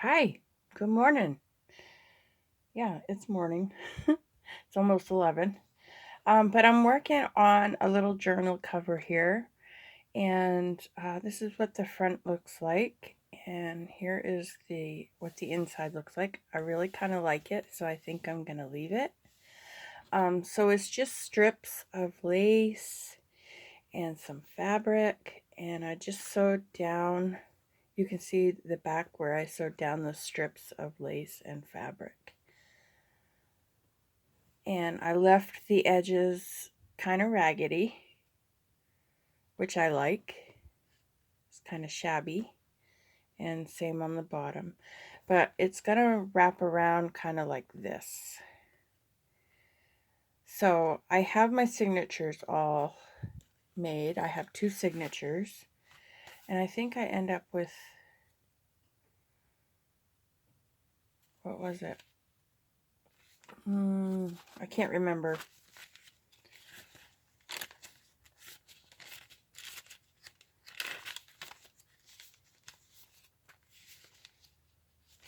Hi, good morning. Yeah, it's morning. It's almost 11. But I'm working on a little journal cover here, and this is what the front looks like. And here is the what the inside looks like. I really kind of like it, so I think I'm gonna leave it. So it's just strips of lace and some fabric, and I just sewed down. You can see the back where I sewed down the strips of lace and fabric. And I left the edges kind of raggedy, which I like. It's kind of shabby, and same on the bottom. But it's going to wrap around kind of like this. So I have my signatures all made. I have 2 signatures, and I think I end up with, what was it? I can't remember.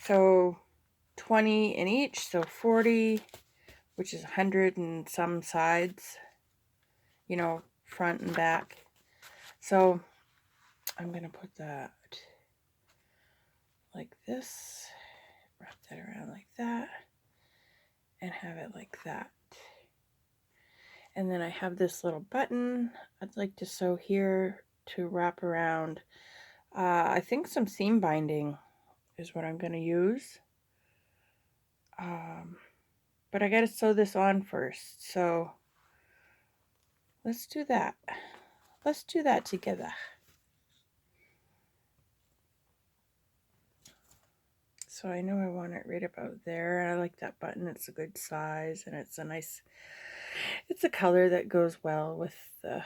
So 20 in each, so 40, which is 100 and some sides, front and back. So I'm going to put that like this, wrap that around like that, and have it like that. And then I have this little button I'd like to sew here to wrap around. I think some seam binding is what I'm going to use. But I got to sew this on first. So let's do that. Let's do that together. So I know I want it right about there. I like that button. It's a good size, and it's a color that goes well with the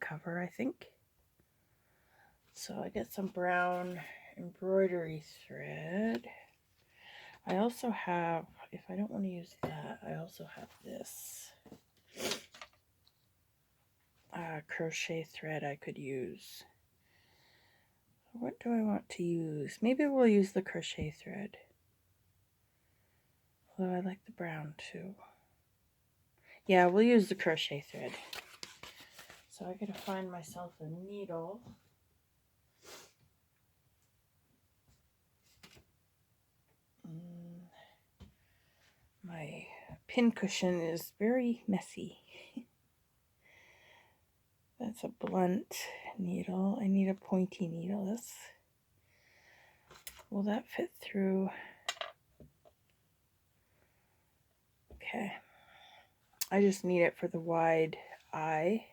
cover, I think. So I get some brown embroidery thread. I also have, if I don't want to use that, I also have this crochet thread I could use. What do I want to use? Maybe we'll use the crochet thread. Although I like the brown too. Yeah, we'll use the crochet thread. So I gotta find myself a needle. My pin cushion is very messy. That's a blunt needle. I need a pointy needle. Will that fit through? Okay. I just need it for the wide eye.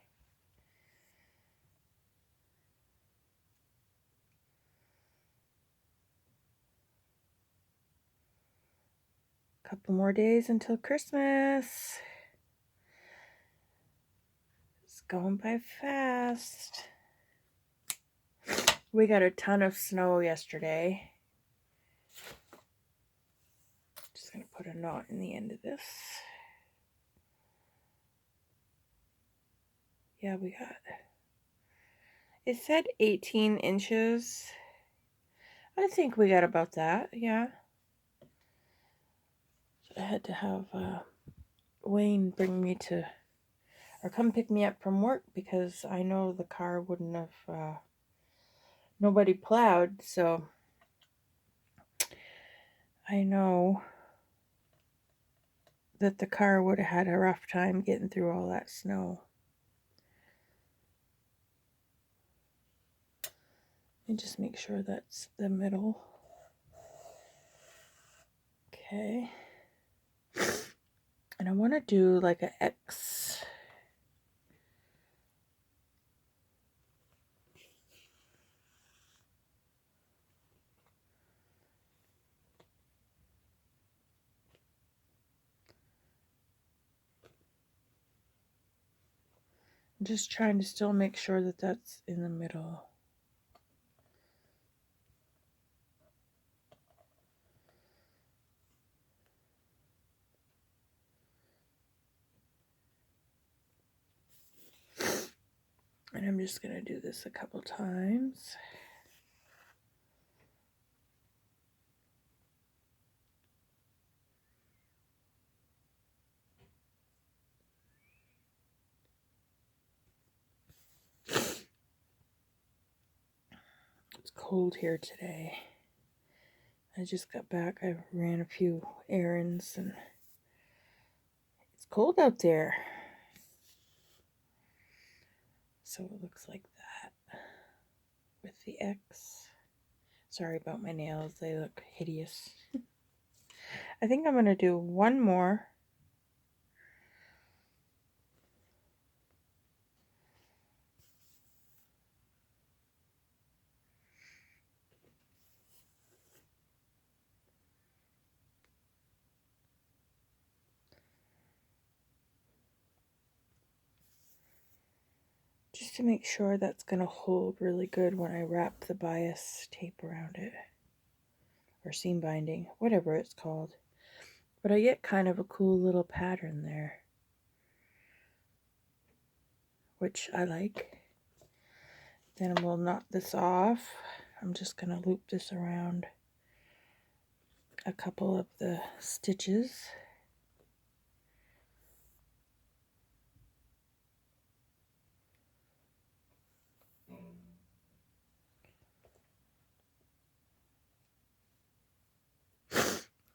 Couple more days until Christmas. It's going by fast. We got a ton of snow yesterday. Just gonna put a knot in the end of this. Yeah, we got, it said 18 inches. I think we got about that, yeah. So I had to have Wayne bring me to, or come pick me up from work, because I know the car wouldn't have, nobody plowed, so I know that the car would have had a rough time getting through all that snow. And just make sure that's the middle. Okay. And I want to do like an X. I'm just trying to still make sure that that's in the middle. And I'm just going to do this a couple times. It's cold here today. I just got back. I ran a few errands and it's cold out there. So it looks like that with the X. Sorry about my nails. They look hideous. I think I'm going to do one more. Just to make sure that's going to hold really good when I wrap the bias tape around it. Or seam binding, whatever it's called. But I get kind of a cool little pattern there, which I like. Then we'll knock this off. I'm just going to loop this around a couple of the stitches.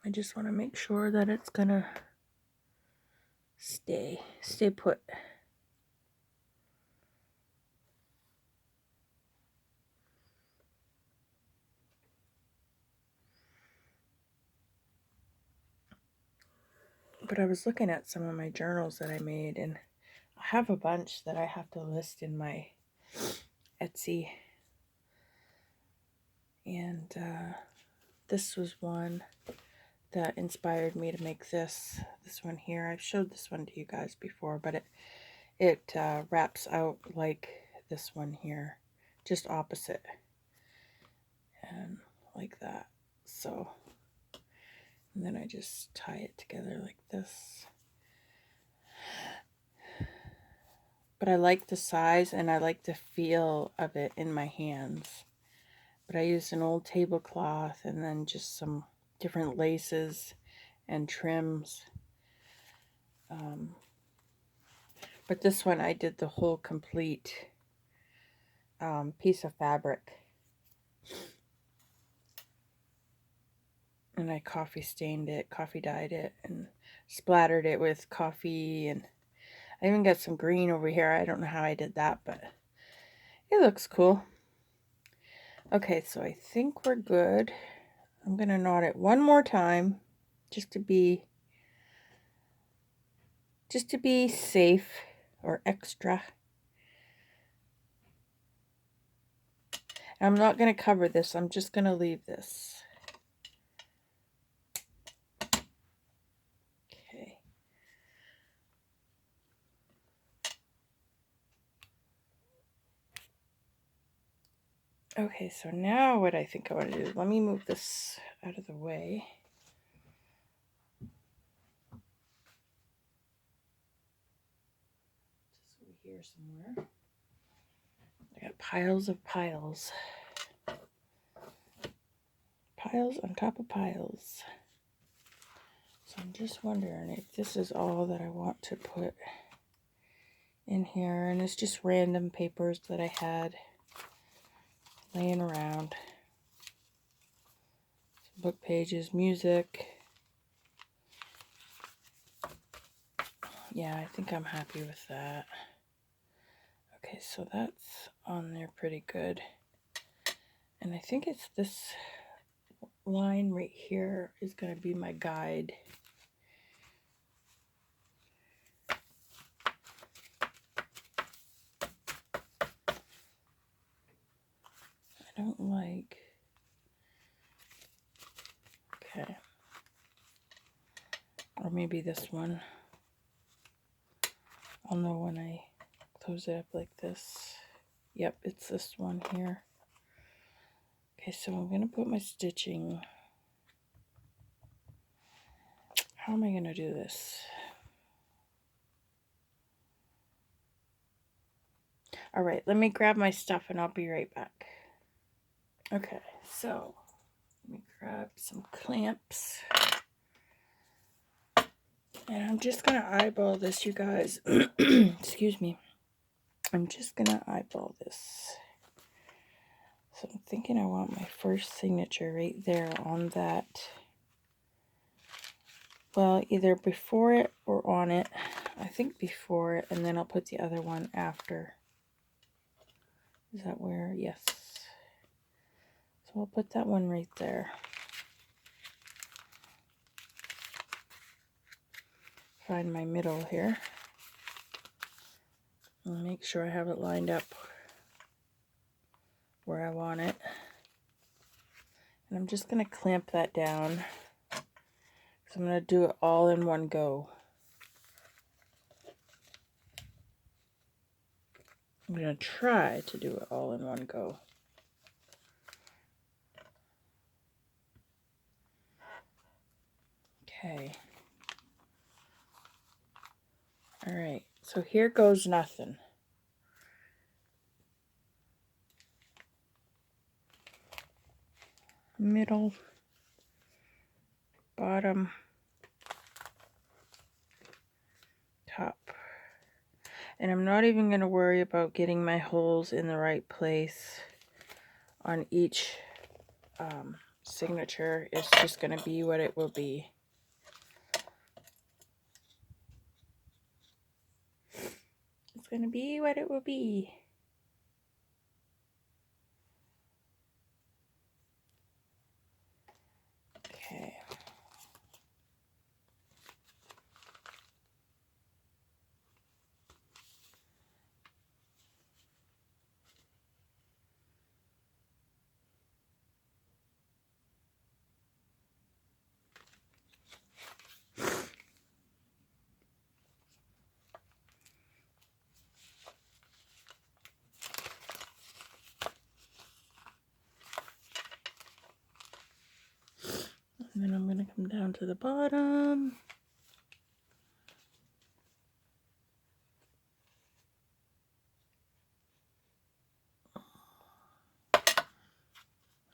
I just want to make sure that it's going to stay put. But I was looking at some of my journals that I made, and I have a bunch that I have to list in my Etsy. And this was one that inspired me to make this one here. I've showed this one to you guys before, but it wraps out like this one here, just opposite, and like that. So, and then I just tie it together like this. But I like the size and I like the feel of it in my hands. But I used an old tablecloth and then just some different laces and trims. But this one I did the whole complete piece of fabric. And I coffee stained it, coffee dyed it, and splattered it with coffee. And I even got some green over here. I don't know how I did that, but it looks cool. Okay, so I think we're good. I'm going to knot it one more time just to be safe or extra. I'm not going to cover this. I'm just going to leave this. Okay. Okay, so now what I think I want to do, let me move this out of the way. Just over here somewhere. I got piles of piles. Piles on top of piles. So I'm just wondering if this is all that I want to put in here. And it's just random papers that I had laying around. Some book pages, music. Yeah, I think I'm happy with that. Okay, so that's on there pretty good. And I think it's this line right here is going to be my guide. I don't like... Okay. Or maybe this one. I'll know when I close it up like this. Yep, it's this one here. Okay, so I'm going to put my stitching. How am I going to do this? All right, let me grab my stuff and I'll be right back. Okay, so let me grab some clamps. And I'm just going to eyeball this, you guys. Excuse me. I'm just going to eyeball this. So I'm thinking I want my first signature right there on that. Well, either before it or on it. I think before it, and then I'll put the other one after. Is that where? Yes. So I'll put that one right there. Find my middle here. And make sure I have it lined up where I want it. And I'm just going to clamp that down. So I'm going to do it all in one go. I'm going to try to do it all in one go. Okay. All right. So here goes nothing. Middle, bottom, top. And I'm not even going to worry about getting my holes in the right place on each signature. It's just going to be what it will be. It's going to be what it will be. Okay. And then I'm going to come down to the bottom.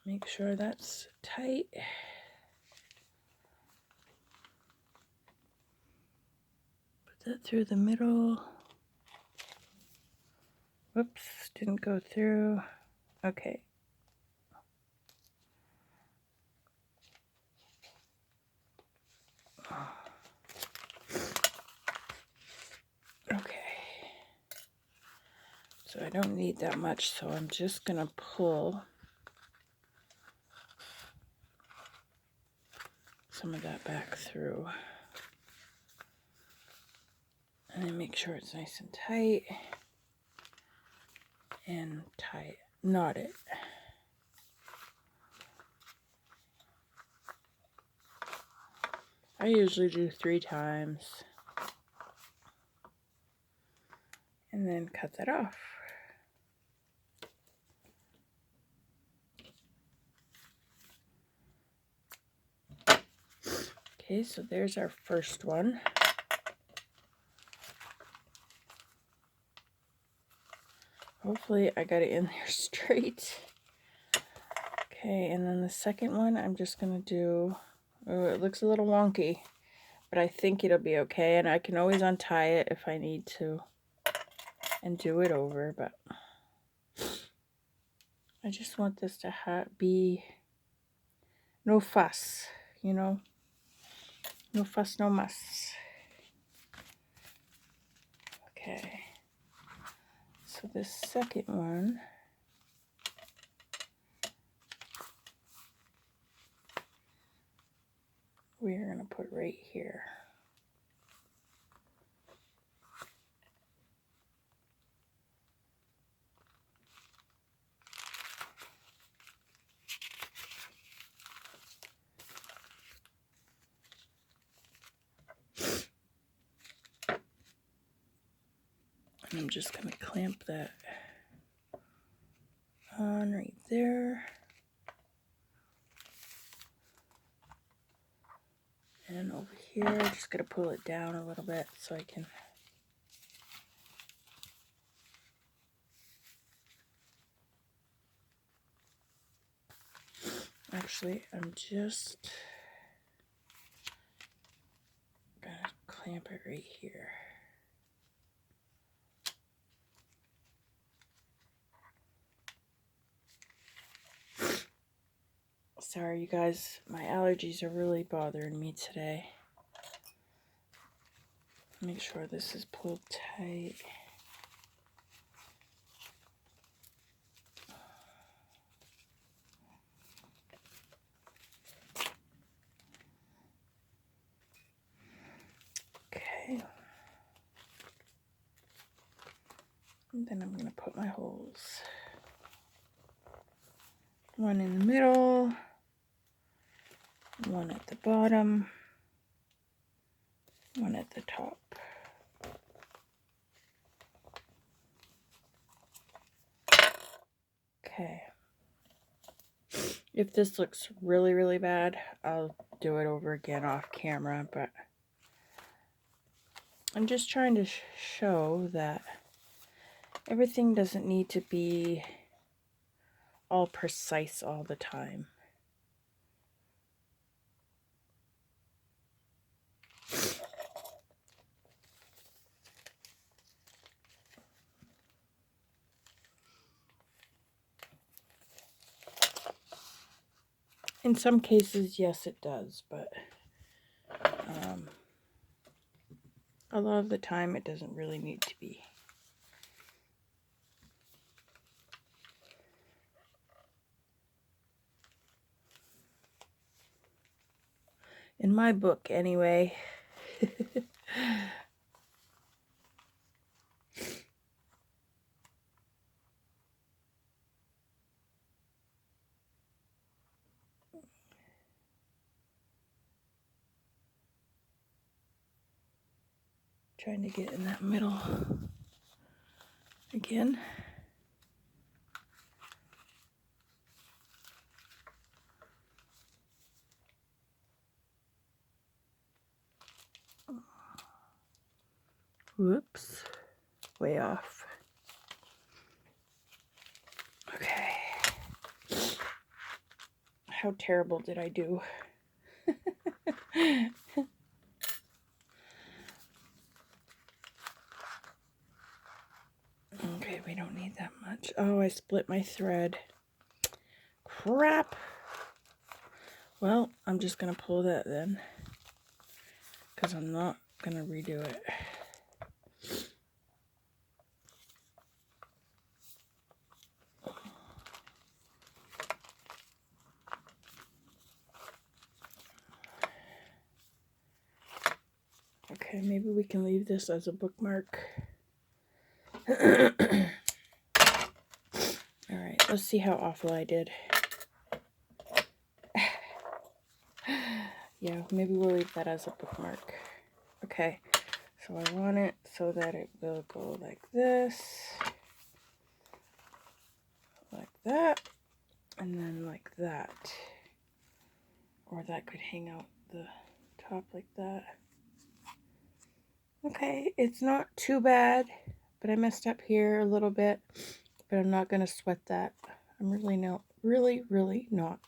Make sure that's tight. Put that through the middle. Whoops, didn't go through. Okay. Okay. So I don't need that much, so I'm just going to pull some of that back through. And then make sure it's nice and tight. And tie it, knot it. I usually do 3 times. And then cut that off. Okay, so there's our first one. Hopefully I got it in there straight. Okay, and then the second one I'm just going to do, oh, it looks a little wonky, but I think it'll be okay, and I can always untie it if I need to and do it over, but I just want this to be no fuss, you know, no fuss, no muss. Okay, so this second one, we're going to put right here. And I'm just going to clamp that on right there. And over here, just going to pull it down a little bit so I can actually, I'm just going to clamp it right here. Sorry, you guys, my allergies are really bothering me today. Make sure this is pulled tight. Okay. And then I'm going to put my holes. One in the middle, one at the bottom, one at the top. Okay. If this looks really, really bad, I'll do it over again off camera, but I'm just trying to show that everything doesn't need to be all precise all the time. In some cases, yes, it does, but a lot of the time it doesn't really need to be. In my book, anyway. Trying to get in that middle again. Whoops, way off. Okay. How terrible did I do? Okay, we don't need that much. Oh, I split my thread. Crap. Well, I'm just going to pull that then, because I'm not going to redo it. Okay, maybe we can leave this as a bookmark. Alright, let's see how awful I did. Yeah, maybe we'll leave that as a bookmark. Okay, so I want it so that it will go like this, like that, and then like that. Or that could hang out the top like that. Okay, it's not too bad, but I messed up here a little bit, but I'm not going to sweat that. I'm really not. Really not.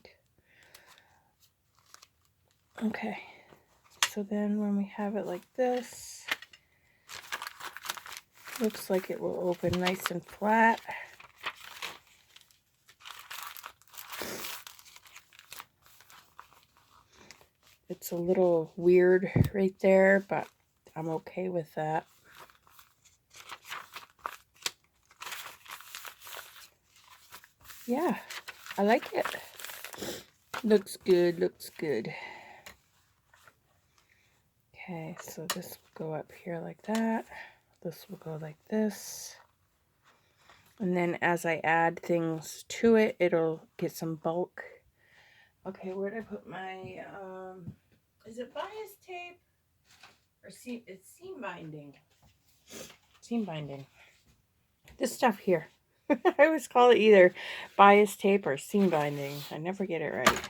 Okay, so then when we have it like this, looks like it will open nice and flat. It's a little weird right there, but I'm okay with that. Yeah, I like it. Looks good, looks good. Okay, so this will go up here like that. This will go like this. And then as I add things to it, it'll get some bulk. Okay, where did I put my, is it bias tape? Or it's seam binding. Seam binding. This stuff here. I always call it either bias tape or seam binding. I never get it right.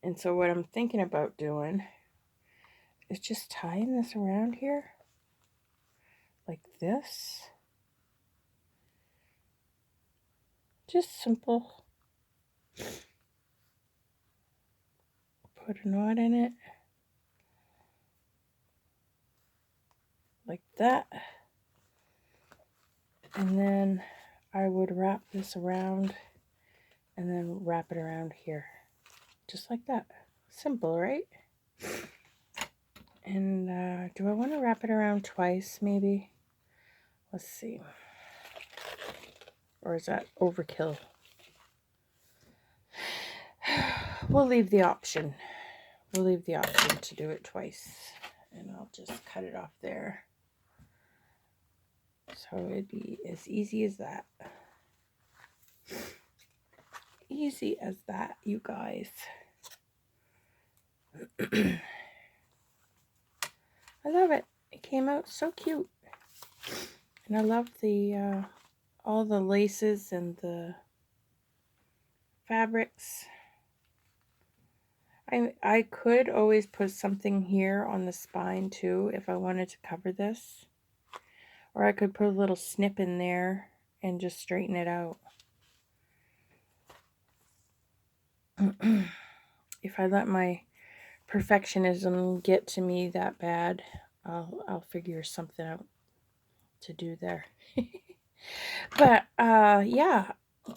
And so what I'm thinking about doing is just tying this around here. Like this. Just simple. Put a knot in it. Like that. And then I would wrap this around and then wrap it around here. just like that. Simple, right? And do I want to wrap it around twice, maybe? Let's see. Or is that overkill? We'll leave the option. We'll leave the option to do it twice. And I'll just cut it off there. So it'd be as easy as that. Easy as that, you guys. I love it. It came out so cute. And I love the all the laces and the fabrics. I could always put something here on the spine too if I wanted to cover this. Or I could put a little snip in there and just straighten it out. If I let my perfectionism get to me that bad, I'll figure something out to do there. But yeah,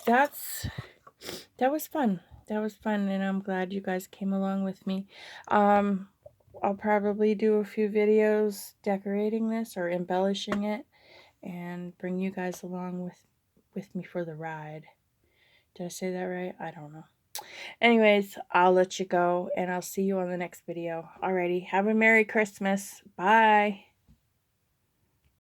that was fun. That was fun, and I'm glad you guys came along with me. I'll probably do a few videos decorating this or embellishing it and bring you guys along with me for the ride. Did I say that right? I don't know. Anyways, I'll let you go, and I'll see you on the next video. Alrighty, have a Merry Christmas. Bye.